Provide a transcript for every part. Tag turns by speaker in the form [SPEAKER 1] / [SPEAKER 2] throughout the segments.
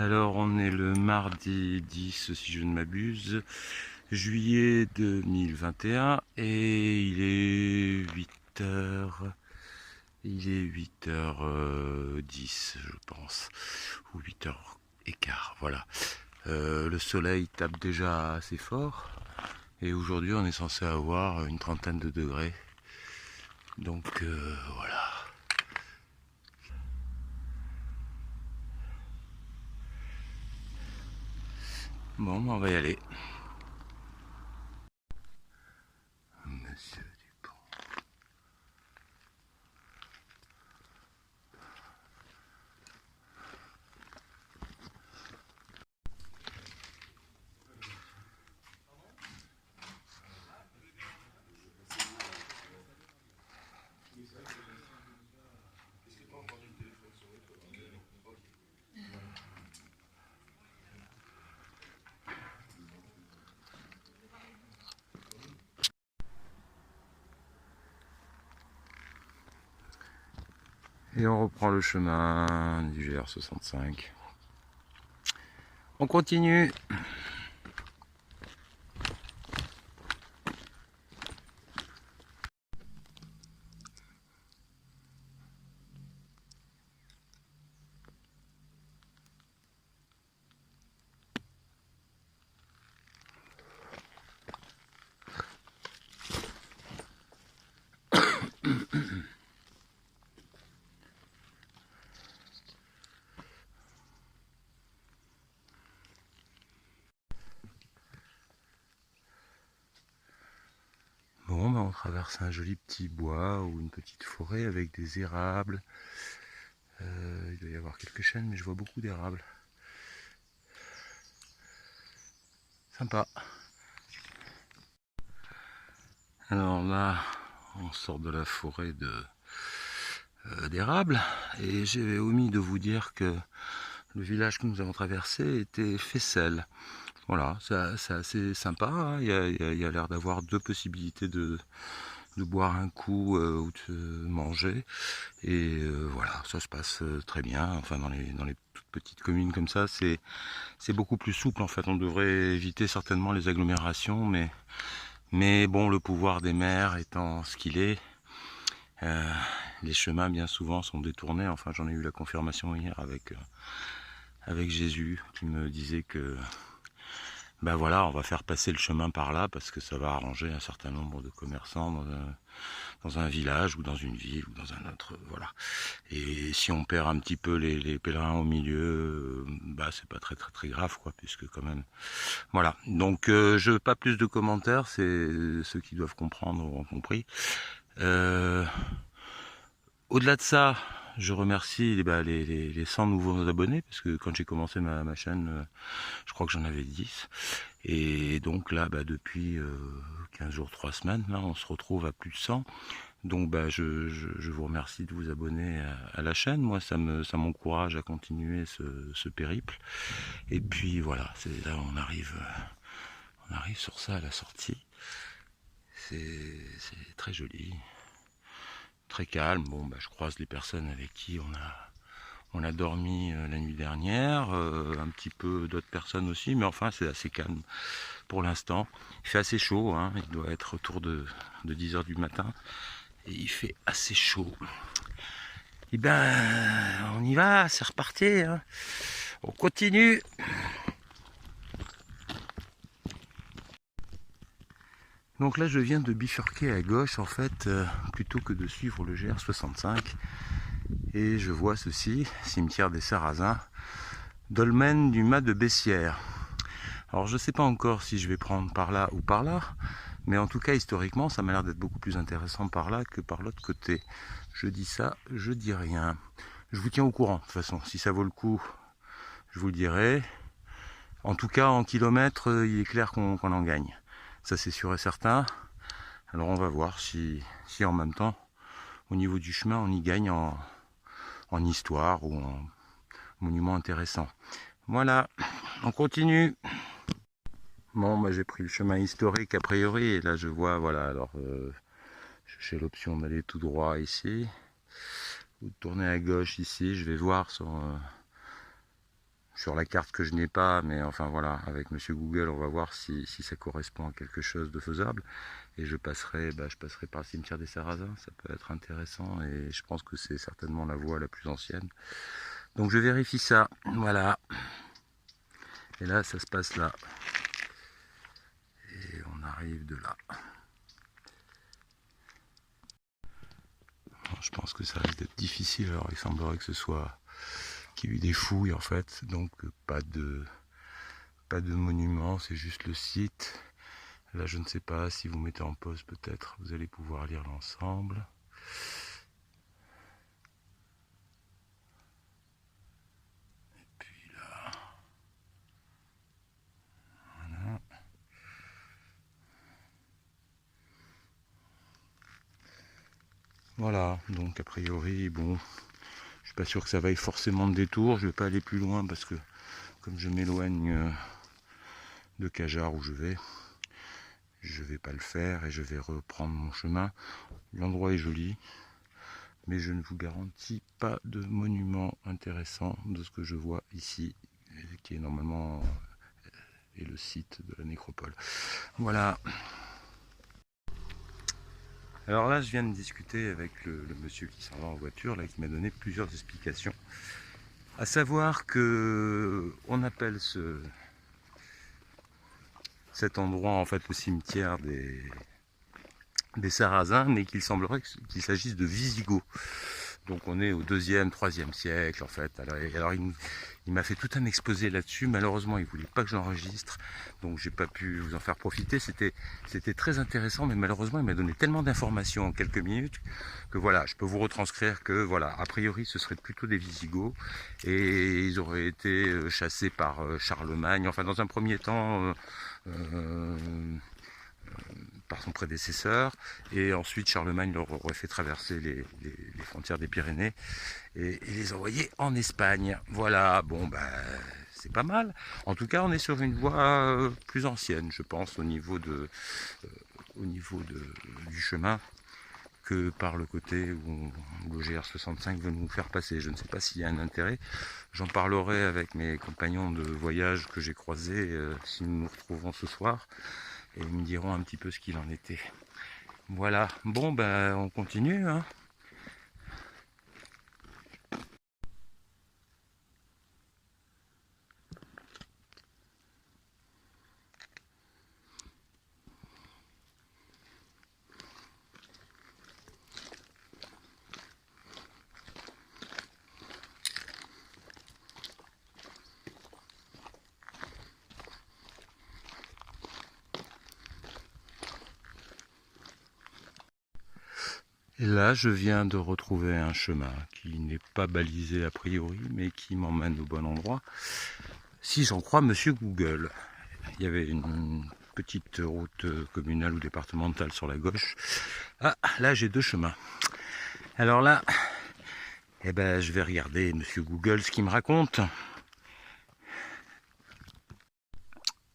[SPEAKER 1] Alors on est le mardi 10 si je ne m'abuse, juillet 2021 et il est 8h, il est 8h10 je pense, ou 8h15, voilà. Le soleil tape déjà assez fort et aujourd'hui on est censé avoir une trentaine de degrés, donc voilà. Bon, on va y aller. Monsieur Dupont. Et on reprend le chemin du GR65. On continue. Bon, ben on traverse un joli petit bois ou une petite forêt avec des érables. Il doit y avoir quelques chênes, mais je vois beaucoup d'érables. Sympa. Alors là, on sort de la forêt d'érables et j'ai omis de vous dire que le village que nous avons traversé était Fessel. Voilà, c'est assez sympa, hein. Il y a l'air d'avoir deux possibilités de boire un coup ou de manger. Et voilà, ça se passe très bien. Enfin, dans les toutes petites communes comme ça, c'est beaucoup plus souple en fait. On devrait éviter certainement les agglomérations, mais bon, le pouvoir des maires étant ce qu'il est, les chemins bien souvent sont détournés. Enfin, j'en ai eu la confirmation hier avec Jésus qui me disait que ben voilà, on va faire passer le chemin par là parce que ça va arranger un certain nombre de commerçants dans un village ou dans une ville ou dans un autre, voilà. Et si on perd un petit peu les pèlerins au milieu, bah c'est pas très grave quoi, puisque quand même, voilà. Donc je veux pas plus de commentaires, c'est ceux qui doivent comprendre auront compris. Au-delà de ça, je remercie les 100 nouveaux abonnés, parce que quand j'ai commencé ma chaîne, je crois que j'en avais 10. Et donc là, depuis 15 jours, 3 semaines, là, on se retrouve à plus de 100. Donc je vous remercie de vous abonner à la chaîne. Moi, ça m'encourage à continuer ce périple. Et puis voilà, c'est là on arrive sur ça à la sortie. C'est très joli, très calme. Bon, je croise les personnes avec qui on a dormi la nuit dernière, un petit peu d'autres personnes aussi, mais enfin c'est assez calme pour l'instant. Il fait assez chaud, hein, il doit être autour de 10h du matin, et il fait assez chaud. Et ben on y va, c'est reparti, hein. On continue. Donc là je viens de bifurquer à gauche en fait, plutôt que de suivre le GR65, et je vois ceci, cimetière des Sarrasins, dolmen du Mas de Bessières. Alors je ne sais pas encore si je vais prendre par là ou par là, mais en tout cas historiquement ça m'a l'air d'être beaucoup plus intéressant par là que par l'autre côté. Je dis ça, je dis rien. Je vous tiens au courant de toute façon, si ça vaut le coup, je vous le dirai. En tout cas en kilomètres, il est clair qu'on en gagne. Ça c'est sûr et certain. Alors on va voir si en même temps, au niveau du chemin, on y gagne en histoire ou en monument intéressant. Voilà, on continue. Bon, j'ai pris le chemin historique a priori, et là je vois, voilà, alors j'ai l'option d'aller tout droit ici, ou de tourner à gauche ici, je vais voir sur la carte que je n'ai pas, mais enfin voilà, avec Monsieur Google, on va voir si ça correspond à quelque chose de faisable. Et je passerai par le cimetière des Sarrasins, ça peut être intéressant, et je pense que c'est certainement la voie la plus ancienne. Donc je vérifie ça, voilà. Et là, ça se passe là. Et on arrive de là. Je pense que ça risque d'être difficile, alors il semblerait que ce soit qu'il y ait eu des fouilles en fait, donc pas de monument, c'est juste le site. Là je ne sais pas, si vous mettez en pause peut-être, vous allez pouvoir lire l'ensemble. Et puis là, voilà. Voilà, donc a priori, bon, je suis pas sûr que ça vaille forcément de détour, je vais pas aller plus loin parce que comme je m'éloigne de Cajar où je vais pas le faire et je vais reprendre mon chemin. L'endroit est joli, mais je ne vous garantis pas de monument intéressant de ce que je vois ici, qui est normalement est le site de la nécropole. Voilà. Alors là, je viens de discuter avec le monsieur qui s'en va en voiture, là, qui m'a donné plusieurs explications. À savoir que on appelle cet endroit en fait le cimetière des Sarrasins, mais qu'il semblerait qu'il s'agisse de Visigoths. Donc on est au 2e, 3e siècle en fait. Alors il m'a fait tout un exposé là-dessus. Malheureusement, il voulait pas que j'enregistre, donc j'ai pas pu vous en faire profiter. C'était très intéressant, mais malheureusement, il m'a donné tellement d'informations en quelques minutes que voilà, je peux vous retranscrire que voilà, a priori, ce serait plutôt des Visigoths et ils auraient été chassés par Charlemagne. Enfin, dans un premier temps. Par son prédécesseur, et ensuite Charlemagne leur aurait fait traverser les frontières des Pyrénées et les envoyer en Espagne. Voilà, bon ben c'est pas mal. En tout cas, on est sur une voie plus ancienne, je pense, au niveau du chemin, que par le côté où le GR65 veut nous faire passer. Je ne sais pas s'il y a un intérêt. J'en parlerai avec mes compagnons de voyage que j'ai croisés si nous nous retrouvons ce soir. Et ils me diront un petit peu ce qu'il en était. Voilà, bon ben on continue, hein. Et là, je viens de retrouver un chemin qui n'est pas balisé a priori, mais qui m'emmène au bon endroit. Si j'en crois Monsieur Google, il y avait une petite route communale ou départementale sur la gauche. Ah, là j'ai deux chemins. Alors là, eh ben, je vais regarder Monsieur Google ce qu'il me raconte.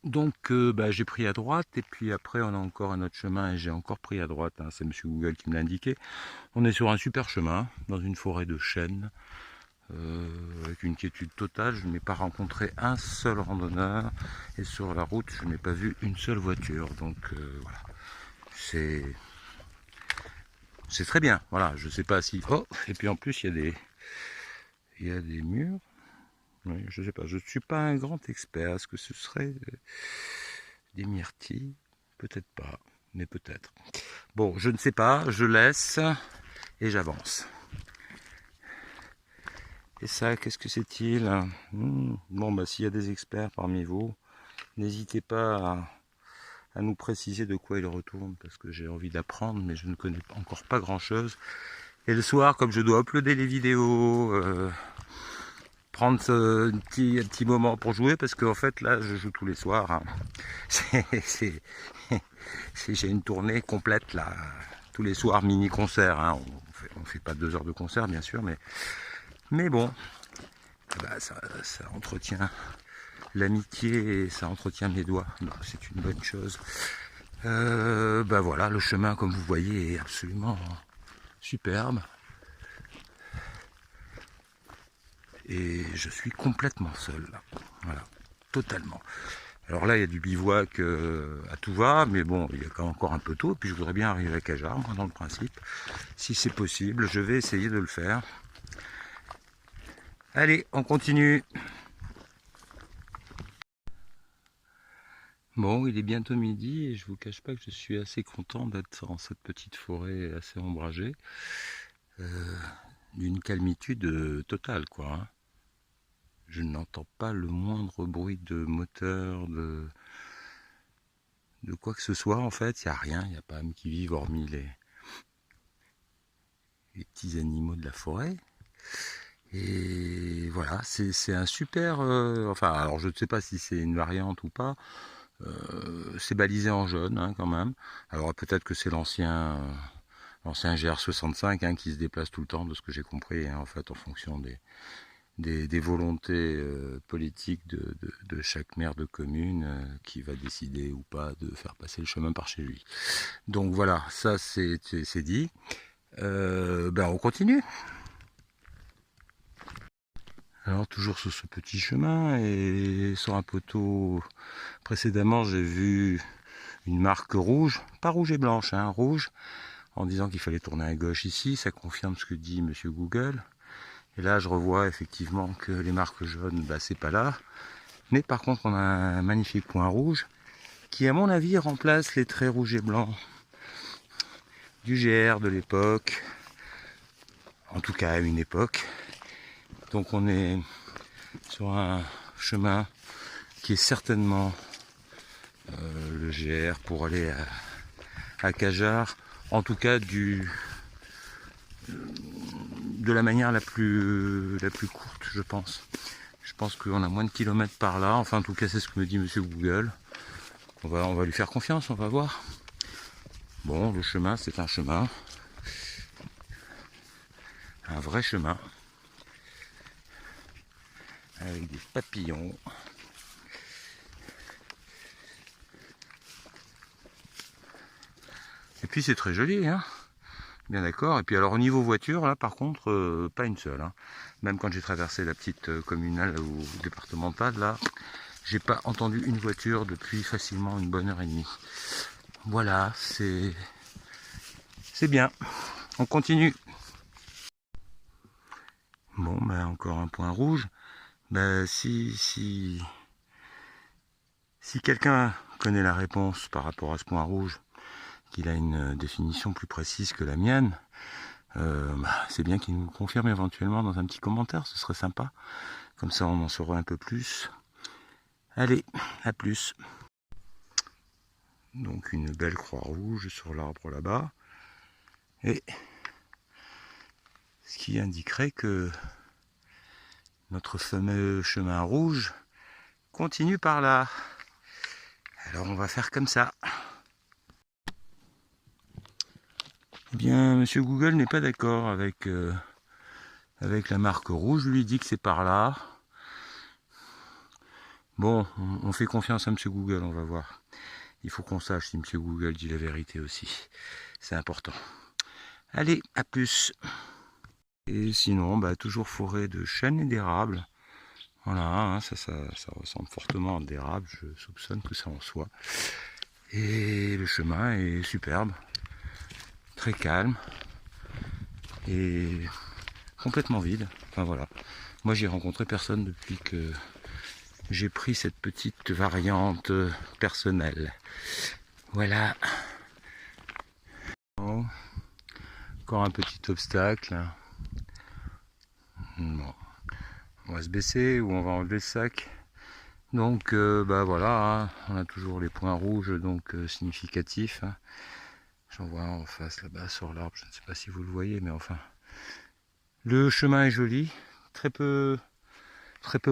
[SPEAKER 1] Donc j'ai pris à droite et puis après on a encore un autre chemin et j'ai encore pris à droite, hein, c'est Monsieur Google qui me l'a indiqué. On est sur un super chemin, dans une forêt de chênes, avec une quiétude totale. Je n'ai pas rencontré un seul randonneur et sur la route je n'ai pas vu une seule voiture. Donc voilà, c'est très bien. Voilà, je sais pas si... Oh, et puis en plus il y a des murs. Oui, je sais pas, je ne suis pas un grand expert. Est-ce que ce serait des myrtilles? Peut-être pas, mais peut-être. Bon, je ne sais pas, je laisse et j'avance. Et ça, qu'est-ce que c'est-il? Bon, bah s'il y a des experts parmi vous, n'hésitez pas à nous préciser de quoi il retourne, parce que j'ai envie d'apprendre, mais je ne connais encore pas grand-chose. Et le soir, comme je dois uploader les vidéos, prendre un petit moment pour jouer, parce qu'en fait là je joue tous les soirs, hein. J'ai une tournée complète là, tous les soirs, mini concert, hein. On fait pas 2 heures de concert bien sûr, mais bon, bah, ça entretient l'amitié et ça entretient mes doigts, donc c'est une bonne chose. Bah voilà, le chemin comme vous voyez est absolument superbe. Et je suis complètement seul là. Voilà, totalement. Alors là, il y a du bivouac à tout va, mais bon, il y a quand même encore un peu tôt. Et puis je voudrais bien arriver à Cajar, moi, dans le principe. Si c'est possible, je vais essayer de le faire. Allez, on continue. Bon, il est bientôt midi et je vous cache pas que je suis assez content d'être dans cette petite forêt assez ombragée. D'une calmitude totale, quoi. Hein. Je n'entends pas le moindre bruit de moteur, de quoi que ce soit en fait. Il n'y a rien, il n'y a pas âme qui vive hormis les petits animaux de la forêt. Et voilà, c'est un super... enfin, alors je ne sais pas si c'est une variante ou pas. C'est balisé en jaune hein, quand même. Alors peut-être que c'est l'ancien GR65 hein, qui se déplace tout le temps, de ce que j'ai compris, hein, en fait, en fonction des volontés politiques de chaque maire de commune qui va décider ou pas de faire passer le chemin par chez lui. Donc voilà, ça c'est dit. Ben on continue. Alors toujours sur ce petit chemin et sur un poteau précédemment j'ai vu une marque rouge, pas rouge et blanche, hein, rouge, en disant qu'il fallait tourner à gauche ici, ça confirme ce que dit Monsieur Google. Et là je revois effectivement que les marques jaunes, bah, c'est pas là. Mais par contre on a un magnifique point rouge qui à mon avis remplace les traits rouges et blancs du GR de l'époque, en tout cas à une époque. Donc on est sur un chemin qui est certainement le GR pour aller à Cajar, en tout cas de la manière la plus courte, je pense. Je pense qu'on a moins de kilomètres par là, enfin en tout cas c'est ce que me dit Monsieur Google. On va lui faire confiance, on va voir. Bon, le chemin c'est un chemin, un vrai chemin, avec des papillons. Et puis c'est très joli, hein. Bien d'accord. Et puis alors au niveau voiture, là par contre, pas une seule. Hein. Même quand j'ai traversé la petite communale ou départementale, là, j'ai pas entendu une voiture depuis facilement une bonne heure et demie. Voilà, c'est bien. On continue. Bon, ben encore un point rouge. Ben si quelqu'un connaît la réponse par rapport à ce point rouge, qu'il a une définition plus précise que la mienne, c'est bien qu'il nous confirme éventuellement dans un petit commentaire, ce serait sympa. Comme ça on en saura un peu plus. Allez, à plus. Donc une belle croix rouge sur l'arbre là-bas. Et ce qui indiquerait que notre fameux chemin rouge continue par là. Alors on va faire comme ça. Eh bien, Monsieur Google n'est pas d'accord avec la marque rouge. Lui dit que c'est par là. Bon, on fait confiance à Monsieur Google, on va voir. Il faut qu'on sache si Monsieur Google dit la vérité aussi. C'est important. Allez, à plus. Et sinon, bah, toujours forêt de chênes et d'érables. Voilà, hein, ça ressemble fortement à d'érable, je soupçonne que ça en soit. Et le chemin est superbe, très calme et complètement vide. Enfin voilà, moi j'ai rencontré personne depuis que j'ai pris cette petite variante personnelle. Voilà. Bon, encore un petit obstacle. Bon. On va se baisser ou on va enlever le sac. Donc bah voilà, hein, on a toujours les points rouges donc significatifs. Hein. J'en vois un en face là-bas sur l'arbre, je ne sais pas si vous le voyez, mais enfin. Le chemin est joli, très peu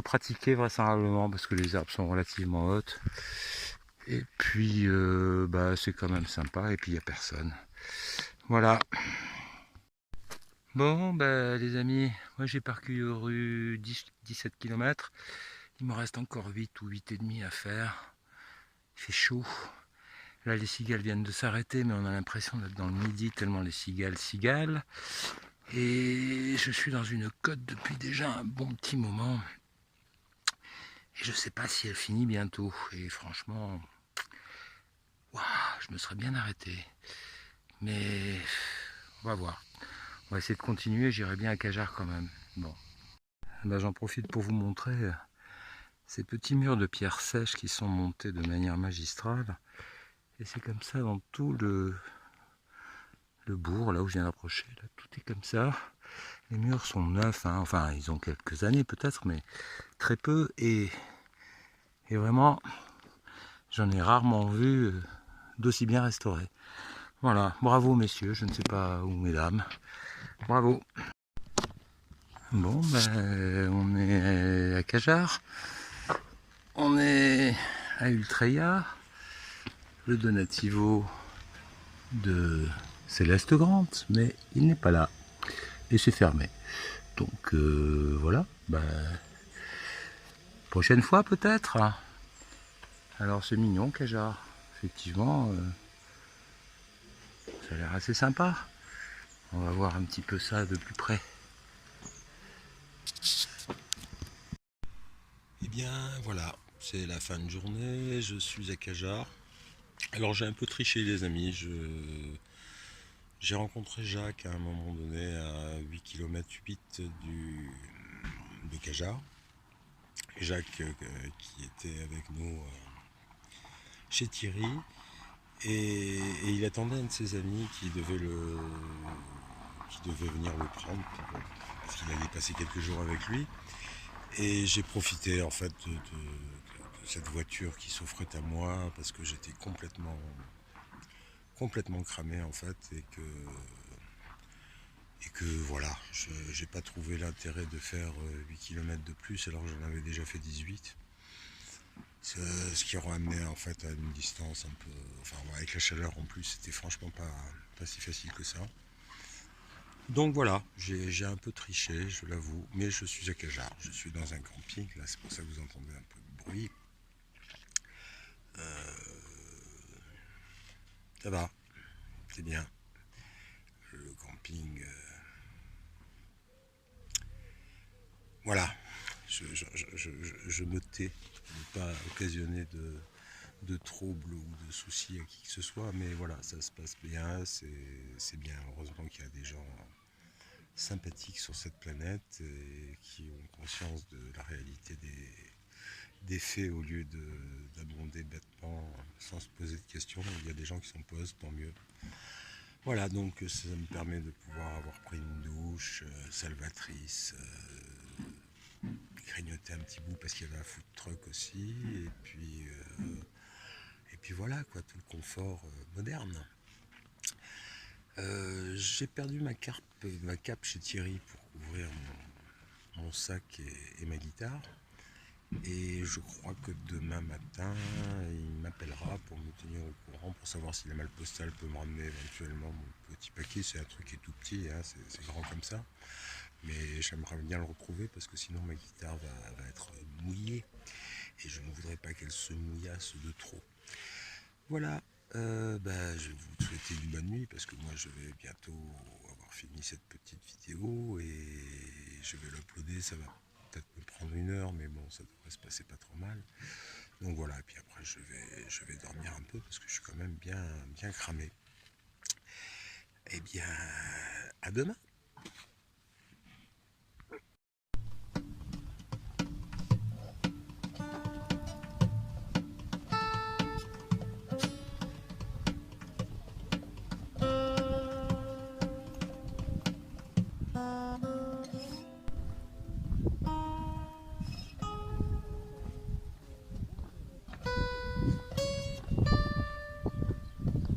[SPEAKER 1] pratiqué vraisemblablement parce que les arbres sont relativement hautes. Et puis bah c'est quand même sympa et puis il n'y a personne. Voilà. Bon bah les amis, moi j'ai parcouru 17 km. Il me reste encore 8 ou 8 et demi à faire. Il fait chaud. Là les cigales viennent de s'arrêter mais on a l'impression d'être dans le midi tellement les cigales cigalent. Et je suis dans une côte depuis déjà un bon petit moment. Et je sais pas si elle finit bientôt. Et franchement, waouh, je me serais bien arrêté. Mais on va voir. On va essayer de continuer. J'irai bien à Cajar quand même. Bon. Ben, j'en profite pour vous montrer ces petits murs de pierre sèche qui sont montés de manière magistrale. Et c'est comme ça dans tout le bourg, là où je viens d'approcher. Là, tout est comme ça. Les murs sont neufs, hein. Enfin ils ont quelques années peut-être, mais très peu. Et vraiment, j'en ai rarement vu d'aussi bien restaurés. Voilà, bravo messieurs, je ne sais pas où mesdames. Bravo. Bon, ben, on est à Cajar. On est à Ultreya. Le Donativo de Céleste Grant, mais il n'est pas là. Et c'est fermé. Donc voilà, ben, prochaine fois peut-être. Alors c'est mignon Cajar. Effectivement, ça a l'air assez sympa. On va voir un petit peu ça de plus près. Et bien voilà, c'est la fin de journée, je suis à Cajar. Alors j'ai un peu triché les amis, j'ai rencontré Jacques à un moment donné à 8 km 8 de Cajar. Jacques qui était avec nous chez Thierry et il attendait un de ses amis qui devait venir le prendre parce qu'il allait passer quelques jours avec lui. Et j'ai profité en fait de cette voiture qui s'offrait à moi parce que j'étais complètement cramé en fait et que voilà, j'ai pas trouvé l'intérêt de faire 8 km de plus alors que j'en avais déjà fait 18. Ce qui aurait amené en fait à une distance un peu, enfin avec la chaleur en plus, c'était franchement pas si facile que ça. Donc voilà, j'ai un peu triché, je l'avoue, mais je suis à Cajar, je suis dans un camping, là c'est pour ça que vous entendez un peu de bruit. Ça va, c'est bien. Le camping, voilà, je me tais de ne pas occasionner de troubles ou de soucis à qui que ce soit, mais voilà, ça se passe bien, c'est bien. Heureusement qu'il y a des gens sympathiques sur cette planète et qui ont conscience de la réalité des faits au lieu d'abonder bêtement sans se poser de questions. Il y a des gens qui s'en posent, tant mieux. Voilà, donc ça me permet de pouvoir avoir pris une douche salvatrice, grignoter un petit bout parce qu'il y avait un food truck aussi, et puis voilà, quoi, tout le confort moderne. J'ai perdu ma cape chez Thierry pour ouvrir mon sac et ma guitare. Et je crois que demain matin, il m'appellera pour me tenir au courant, pour savoir si la malle postale peut me ramener éventuellement mon petit paquet. C'est un truc qui est tout petit, hein, c'est grand comme ça. Mais j'aimerais bien le retrouver parce que sinon ma guitare va être mouillée. Et je ne voudrais pas qu'elle se mouillasse de trop. Voilà, je vais vous souhaiter une bonne nuit parce que moi je vais bientôt avoir fini cette petite vidéo et je vais l'uploader. Ça va peut-être me prendre 1 heure, mais bon, ça devrait se passer pas trop mal. Donc voilà, et puis après je vais dormir un peu parce que je suis quand même bien cramé. Eh bien, à demain.